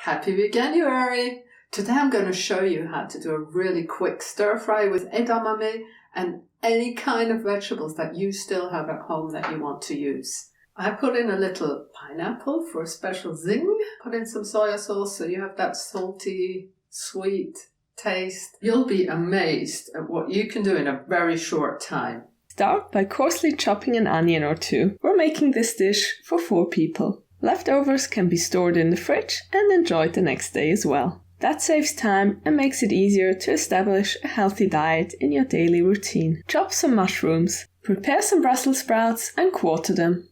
Happy Veganuary! Today I'm going to show you how to do a really quick stir fry with edamame and any kind of vegetables that you still have at home that you want to use. I put in a little pineapple for a special zing. Put in some soya sauce so you have that salty, sweet taste. You'll be amazed at what you can do in a very short time. Start by coarsely chopping an onion or two. We're making this dish for 4 people. Leftovers can be stored in the fridge and enjoyed the next day as well. That saves time and makes it easier to establish a healthy diet in your daily routine. Chop some mushrooms. Prepare some Brussels sprouts and quarter them.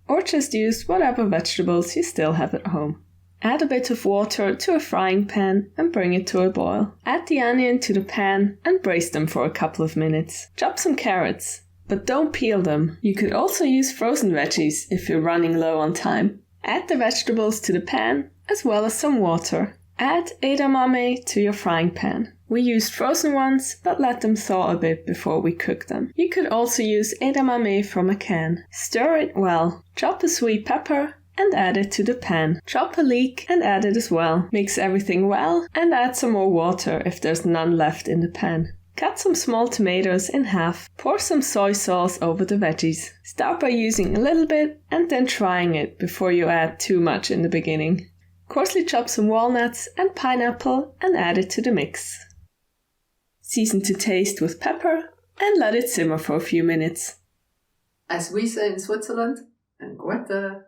Or just use whatever vegetables you still have at home. Add a bit of water to a frying pan and bring it to a boil. Add the onion to the pan and braise them for a couple of minutes. Chop some carrots, but don't peel them. You could also use frozen veggies if you're running low on time. Add the vegetables to the pan as well as some water. Add edamame to your frying pan. We used frozen ones, but let them thaw a bit before we cook them. You could also use edamame from a can. Stir it well. Chop a sweet pepper and add it to the pan. Chop a leek and add it as well. Mix everything well and add some more water if there's none left in the pan. Cut some small tomatoes in half. Pour some soy sauce over the veggies. Start by using a little bit and then trying it before you add too much in the beginning. Coarsely chop some walnuts and pineapple and add it to the mix. Season to taste with pepper and let it simmer for a few minutes. As we say in Switzerland, and Guetä.